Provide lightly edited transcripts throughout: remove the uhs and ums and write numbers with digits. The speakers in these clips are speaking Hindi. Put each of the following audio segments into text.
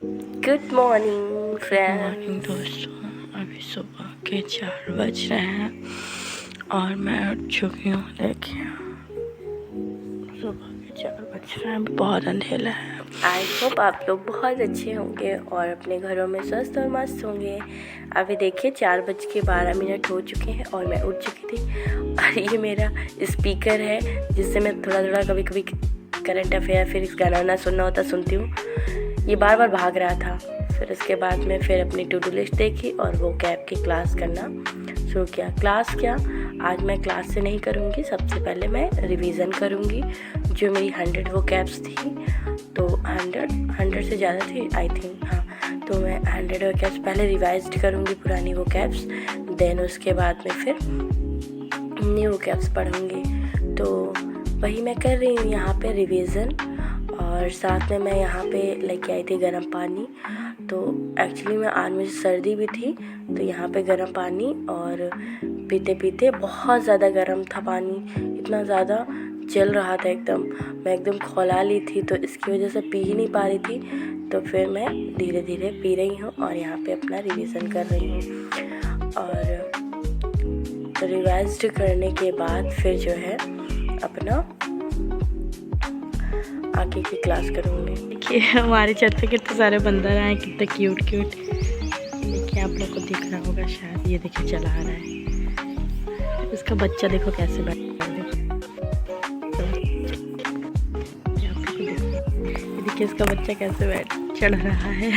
Good morning morning friends. दोस्तों, अभी सुबह के 4 बज रहे हैं और मैं उठ चुकी हूँ। देखिए सुबह के 4 बज रहे हैं, बहुत अंधेरा है। आई होप आप लोग बहुत अच्छे होंगे और अपने घरों में स्वस्थ और मस्त होंगे। अभी देखिए 4:12 हो चुके हैं और मैं उठ चुकी थी। और ये मेरा स्पीकर है जिससे मैं थोड़ा थोड़ा कभी कभी करंट अफेयर फिर इस गाना सुनना होता सुनती हूँ। ये बार बार भाग रहा था। फिर उसके बाद में फिर अपनी टू डू लिस्ट देखी और वो कैब की क्लास करना शुरू किया। क्लास क्या, आज मैं क्लास से नहीं करूँगी। सबसे पहले मैं रिवीज़न करूँगी जो मेरी 100 वो कैब्स थी। तो 100 से ज़्यादा थी आई थिंक, हाँ। तो मैं 100 वो कैब्स पहले रिवाइज करूँगी, पुरानी वो कैब्स। देन उसके बाद में फिर न्यू कैब्स पढ़ूँगी। तो वही मैं कर रही हूँ यहाँ पे रिवीज़न। और साथ में मैं यहाँ पे लेके आई थी गर्म पानी। तो एक्चुअली मैं आज मुझे सर्दी भी थी, तो यहाँ पे गर्म पानी और पीते पीते बहुत ज़्यादा गर्म था पानी, इतना ज़्यादा जल रहा था एकदम। मैं एकदम खौला ली थी, तो इसकी वजह से पी ही नहीं पा रही थी। तो फिर मैं धीरे धीरे पी रही हूँ और यहाँ पे अपना रिवीज़न कर रही हूँ। और रिवाइज करने के बाद फिर जो है अपना आगे की क्लास करूँगी। देखिए हमारे छत पे कितने सारे बंदर आए, कितने क्यूट क्यूट। देखिए आप लोग को दिख रहा होगा शायद, ये देखिए चला रहा है। इसका बच्चा देखो कैसे बैठा है, देखिए इसका बच्चा कैसे चढ़ रहा है।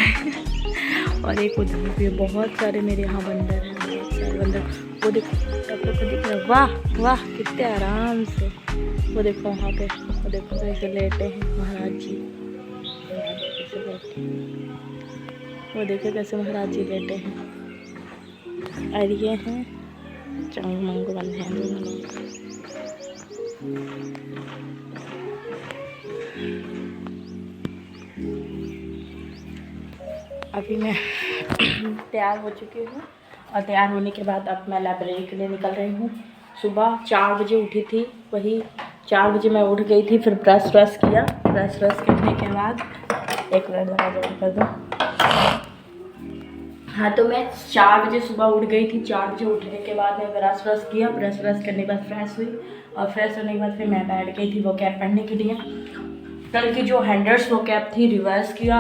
और एक उधर भी बहुत सारे मेरे यहाँ बंदर हैं, बहुत सारे बंदर। वो देखो आप लोग को दिख रहा है, वाह वाह कितने आराम से। वो देखो वहाँ पे, वो देखो कैसे लेटे हैं महाराज जी। कैसे बैठे, वो देखो कैसे महाराज जी लेटे हैं। और ये हैं चंग मंगू बंद हैं दोनों लोग। अभी मैं तैयार हो चुकी हूँ और तैयार होने के बाद अब मैं लाइब्रेरी के लिए निकल रही हूँ। सुबह 4 बजे उठी थी, वही 4 बजे मैं उठ गई थी। फिर ब्रश किया। ब्रश करने के बाद एक मिनट लगा जल्दी कर दो। हाँ, तो मैं 4 बजे सुबह उठ गई थी। 4 बजे उठने के बाद मैं ब्रश किया। ब्रश करने के बाद फ्रेश हुई और फ्रेश होने के बाद फिर मैं बैठ गई थी वो कैब पढ़ने के लिए। कल की जो 100 वो कैब थी रिवाइज किया,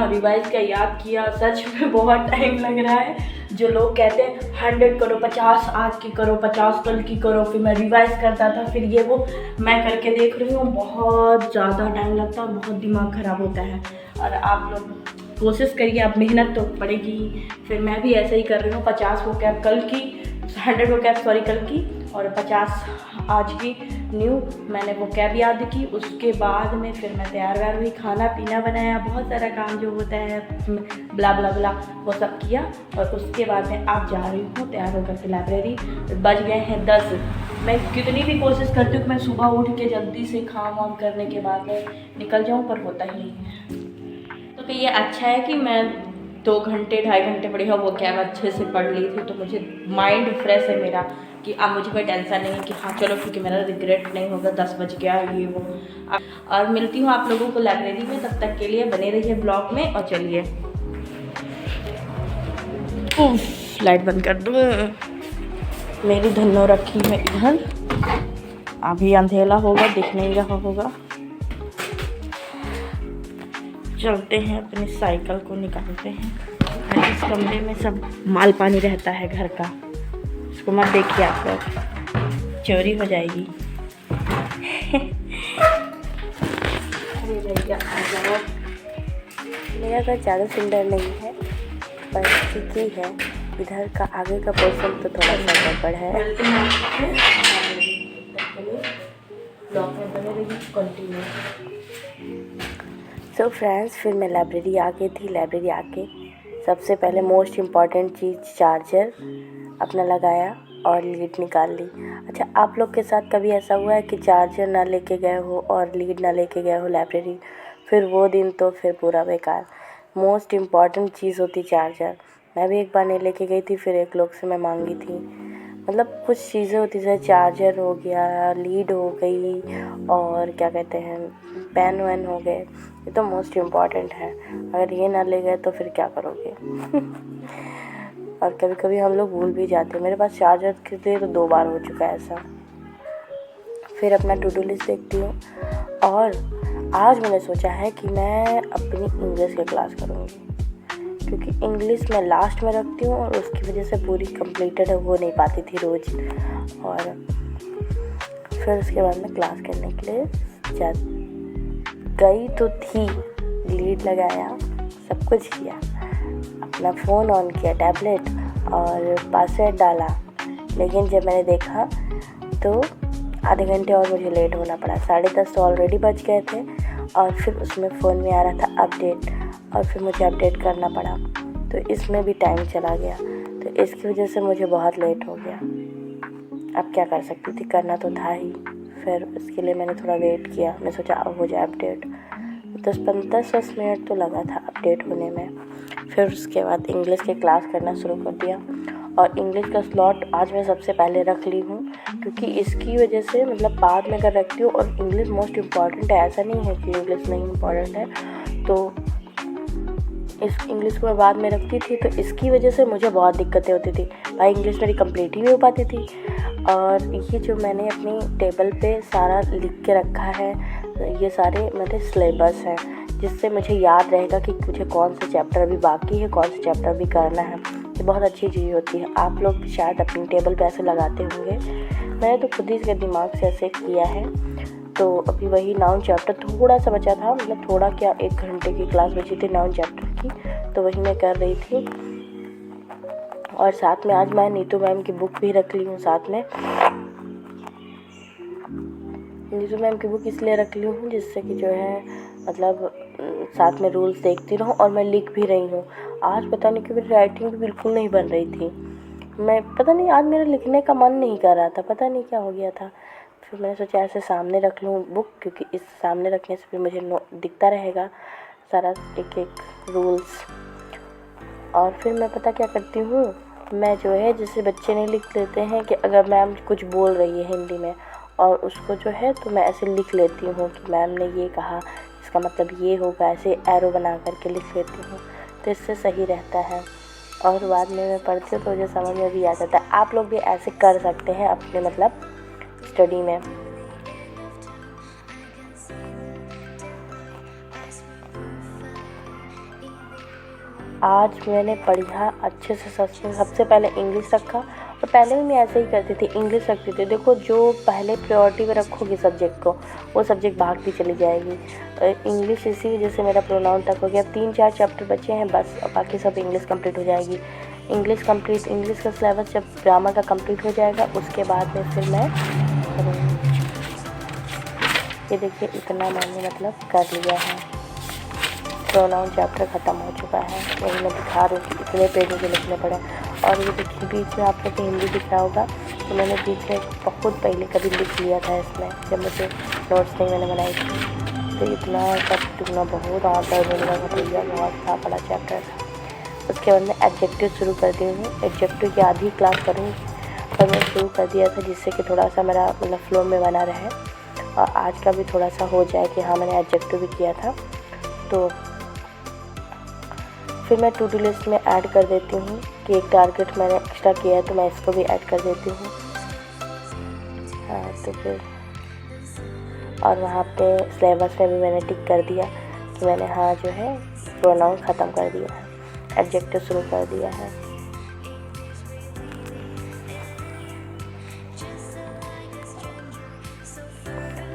याद किया। सच में बहुत टाइम लग रहा है। जो लोग कहते हैं 100 करो, 50 आज की करो, 50 कल की करो, फिर मैं रिवाइज करता था, फिर ये वो मैं करके देख रही हूँ। बहुत ज़्यादा टाइम लगता है, बहुत दिमाग ख़राब होता है। और आप लोग कोशिश करिए, आप मेहनत तो पड़ेगी। फिर मैं भी ऐसे ही कर रही हूँ। 50 वो कैब कल की, 100 वो कैब सॉरी कल की, और 50 आज की न्यू मैंने वो कैब याद की। उसके बाद में फिर मैं तैयार हुई, खाना पीना बनाया, बहुत सारा काम जो होता है ब्ला ब्ला ब्ला वो सब किया। और उसके बाद में अब जा रही हूँ तैयार होकर के लाइब्रेरी। बज गए हैं 10। मैं कितनी भी कोशिश करती हूँ कि मैं सुबह उठ के जल्दी से काम वाम करने के बाद में निकल जाऊँ, पर होता ही नहीं है। तो ये अच्छा है कि मैं 2 घंटे 2.5 घंटे पढ़ी हो, वो कैब अच्छे से पढ़ ली थी। तो मुझे माइंड फ्रेश है मेरा कि अब मुझे कोई टेंशन नहीं है कि हाँ चलो क्योंकि मेरा रिग्रेट नहीं होगा 10 बज गया ये वो। और मिलती हूँ आप लोगों को लाइब्रेरी में, तब तक के लिए बने रहिए ब्लॉग में। और चलिए लाइट बंद कर दूँ। मेरी धन्नो रखी है इधर, अभी अंधेरा होगा, दिख नहीं रहा होगा। चलते हैं, अपनी साइकिल को निकालते हैं। इस कमरे में सब माल पानी रहता है घर का, इसको मत देखिए आप लोग, चोरी हो जाएगी। अरे भैया आ जाओ। मेरा घर ज़्यादा सुंदर नहीं है, पर ठीक ही है। इधर का आगे का पोर्शन तो थोड़ा सा गड़बड़ है। ब्लॉग में बने रहिए, कंटिन्यू। सो फ्रेंड्स, फिर मैं लाइब्रेरी आ गई थी। लाइब्रेरी आके सबसे पहले मोस्ट इम्पॉर्टेंट चीज़ चार्जर अपना लगाया और लीड निकाल ली। अच्छा, आप लोग के साथ कभी ऐसा हुआ है कि चार्जर ना लेके गए हो और लीड ना लेके गए हो लाइब्रेरी? फिर वो दिन तो फिर पूरा बेकार। मोस्ट इम्पॉर्टेंट चीज़ होती चार्जर। मैं भी एक बार नहीं लेके गई थी, फिर एक लोग से मैं मांगी थी, मतलब कुछ चीज़ें होती जैसे चार्जर हो गया, लीड हो गई, और क्या कहते हैं पेन वैन हो गए, ये तो मोस्ट इम्पॉर्टेंट है। अगर ये ना ले गए तो फिर क्या करोगे। और कभी कभी हम लोग भूल भी जाते हैं। मेरे पास चार्जर के लिए तो 2 बार हो चुका है ऐसा। फिर अपना टू डू लिस्ट देखती हूँ, और आज मैंने सोचा है कि मैं अपनी इंग्लिश की क्लास करूँगी, क्योंकि इंग्लिश मैं लास्ट में रखती हूँ और उसकी वजह से पूरी कंप्लीटेड हो नहीं पाती थी रोज़। और फिर उसके बाद मैं क्लास करने के लिए गई तो थी, लीड लगाया, सब कुछ किया, अपना फ़ोन ऑन किया, टैबलेट, और पासवर्ड डाला। लेकिन जब मैंने देखा तो आधे घंटे और मुझे लेट होना पड़ा। 10:30 तो ऑलरेडी बज गए थे, और फिर उसमें फ़ोन में आ रहा था अपडेट, और फिर मुझे अपडेट करना पड़ा, तो इसमें भी टाइम चला गया। तो इसकी वजह से मुझे बहुत लेट हो गया। अब क्या कर सकती थी, करना तो था ही। फिर उसके लिए मैंने थोड़ा वेट किया, मैं सोचा अब हो जाए अपडेट। 10 मिनट तो लगा था अपडेट होने में। फिर उसके बाद इंग्लिश की क्लास करना शुरू कर दिया, और इंग्लिश का स्लॉट आज मैं सबसे पहले रख ली हूँ, क्योंकि इसकी वजह से मतलब बाद में अगर रखती हूँ, और इंग्लिश मोस्ट इम्पॉर्टेंट है, ऐसा नहीं है कि इंग्लिश नहीं इम्पॉर्टेंट है। तो इस इंग्लिश को मैं बाद में रखती थी, तो इसकी वजह से मुझे बहुत दिक्कतें होती थी। भाई इंग्लिश मेरी कंप्लीट ही नहीं हो पाती थी। और ये जो मैंने अपनी टेबल पे सारा लिख के रखा है, ये सारे मेरे सिलेबस हैं, जिससे मुझे याद रहेगा कि मुझे कौन से चैप्टर अभी बाकी है, कौन से चैप्टर भी करना है। ये बहुत अच्छी चीज़ होती है। आप लोग भी शायद अपनी टेबल पे ऐसे लगाते होंगे। मैंने तो खुद ही इसके दिमाग से ऐसे किया है। तो अभी वही नाउन चैप्टर थोड़ा सा बचा था, मतलब थोड़ा क्या, 1 घंटे की क्लास बची थी नाउन चैप्टर की, तो वही मैं कर रही थी। और साथ में आज मैं नीतू मैम की बुक भी रख ली हूँ साथ में। नीतू मैम की बुक इसलिए रख ली हूँ जिससे कि जो है मतलब साथ में रूल्स देखती रहूँ, और मैं लिख भी रही हूँ। आज पता नहीं क्यों मेरी राइटिंग भी बिल्कुल नहीं बन रही थी। मैं पता नहीं, आज मेरा लिखने का मन नहीं कर रहा था, पता नहीं क्या हो गया था। फिर मैंने सोचा ऐसे सामने रख लूँ बुक, क्योंकि इस सामने रखने से फिर मुझे दिखता रहेगा सारा एक एक रूल्स। और फिर मैं पता क्या करती हूँ, मैं जो है जैसे बच्चे नहीं लिख लेते हैं कि अगर मैम कुछ बोल रही है हिंदी में, और उसको जो है तो मैं ऐसे लिख लेती हूँ कि मैम ने ये कहा, इसका मतलब ये होगा, ऐसे एरो बना करके लिख लेती हूँ, तो इससे सही रहता है। और बाद में मैं पढ़ती हूँ तो मुझे समझ में भी आ जाता है। आप लोग भी ऐसे कर सकते हैं अपने मतलब स्टडी में। आज मैंने पढ़ा अच्छे से, सबसे पहले इंग्लिश रखा, और पहले भी मैं ऐसे ही करती थी, इंग्लिश रखती थी। देखो जो पहले प्रायोरिटी में रखोगे सब्जेक्ट को, वो सब्जेक्ट भागती चली जाएगी। इंग्लिश इसी वजह से मेरा प्रोनाउन तक हो गया। 3-4 चैप्टर बचे हैं बस, और बाकी सब इंग्लिश कंप्लीट हो जाएगी। इंग्लिश का सिलेबस जब ग्रामर का कंप्लीट हो जाएगा, उसके बाद में फिर मैं करूँगी। ये देखिए इतना मैंने मतलब कर लिया है। प्रोनाउन चैप्टर ख़त्म हो चुका है, वही मैं दिखा रही हूँ कि इतने पेज मुझे लिखने पड़े। और ये देखिए बीच में आप लोग को हिंदी दिख रहा होगा, तो मैंने बीच में बहुत पहले कभी लिख लिया था इसमें, जब मुझे नोट्स नहीं मैंने बनाई थी। तो इतना सब टूटना बहुत आता है, मेरा भैया बहुत था, बड़ा चैप्टर था। उसके बाद मैं एडजेक्टिव शुरू कर दी हूँ। एडजेक्टिव की आधी क्लास करूँगी, पर मैं शुरू कर दिया था जिससे कि थोड़ा सा मेरा मतलब फ्लो में बना रहे, और आज का भी थोड़ा सा हो जाए कि हाँ मैंने एडजेक्टिव भी किया था। तो फिर मैं टू डू लिस्ट में ऐड कर देती हूँ कि एक टारगेट मैंने एक्स्ट्रा किया है, तो मैं इसको भी ऐड कर देती हूँ। हाँ तो फिर और वहाँ पे सिलेबस में भी मैंने टिक कर दिया कि मैंने हाँ जो है प्रोनाउन ख़त्म कर दिया है, एडजेक्टिव शुरू कर दिया है।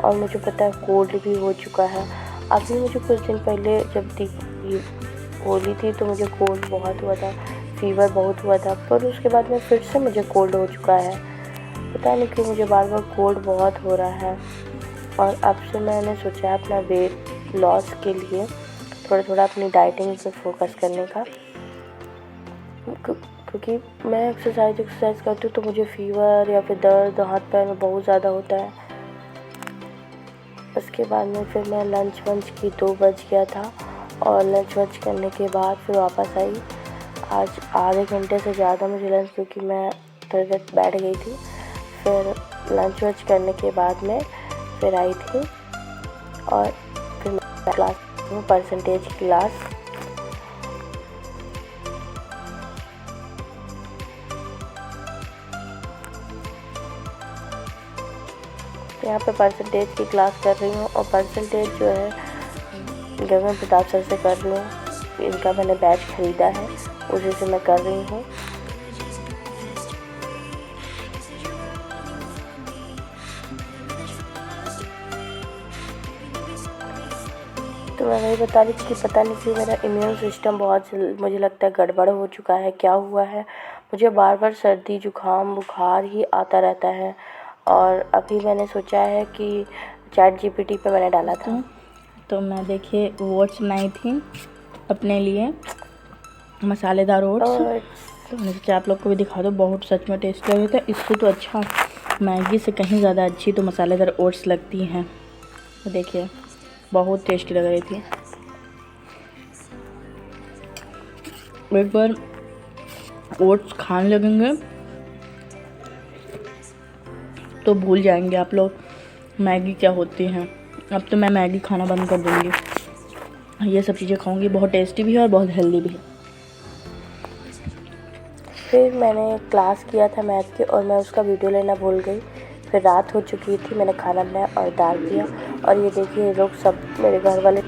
और मुझे पता है कोल्ड भी हो चुका है। अभी मुझे कुछ दिन पहले जब होली थी तो मुझे कोल्ड बहुत हुआ था, फीवर बहुत हुआ था, पर उसके बाद में फिर से मुझे कोल्ड हो चुका है। पता नहीं क्यों मुझे बार बार कोल्ड बहुत हो रहा है। और अब से मैंने सोचा है अपना वेट लॉस के लिए थोड़ा थोड़ा अपनी डाइटिंग पे फोकस करने का, क्योंकि मैं एक्सरसाइज करती हूँ तो मुझे फीवर या फिर दर्द हाथ पैर में बहुत ज़्यादा होता है। उसके बाद में फिर मैं लंच की 2 बज गया था, और लंच करने के बाद फिर वापस आई। आज आधे घंटे से ज़्यादा मुझे लंच, क्योंकि मैं थोड़ी देर बैठ गई थी। फिर लंच वंच करने के बाद में फिर आई थी और फिर मैं क्लास में परसेंटेज क्लास। यहाँ पे परसेंटेज की क्लास कर रही हूँ और परसेंटेज जो है गगन प्रताप सर से कर रही हूँ। इनका मैंने बैच ख़रीदा है, उसी से मैं कर रही हूँ। तो मैं वही बता रही थी कि पता नहीं क्यों मेरा इम्यून सिस्टम बहुत मुझे लगता है गड़बड़ हो चुका है। क्या हुआ है, मुझे बार बार सर्दी जुकाम बुखार ही आता रहता है। और अभी मैंने सोचा है कि ChatGPT पे मैंने डाला था तो मैं देखिए ओट्स बनाई थी अपने लिए, मसालेदार ओट्स। तो मैंने सोचा आप लोग को भी दिखा दो, बहुत सच में टेस्ट लग रहा था। इससे तो अच्छा मैगी से कहीं ज़्यादा अच्छी तो मसालेदार ओट्स लगती हैं। तो देखिए बहुत टेस्टी लग रही थी। एक बार ओट्स खाने लगेंगे तो भूल जाएंगे आप लोग मैगी क्या होती है। अब तो मैं मैगी खाना बंद कर दूँगी, ये सब चीज़ें खाऊंगी। बहुत टेस्टी भी है और बहुत हेल्दी भी है। फिर मैंने क्लास किया था मैथ की और मैं उसका वीडियो लेना भूल गई। फिर रात हो चुकी थी, मैंने खाना बनाया और डाल दिया। और ये देखिए लोग सब मेरे घर वाले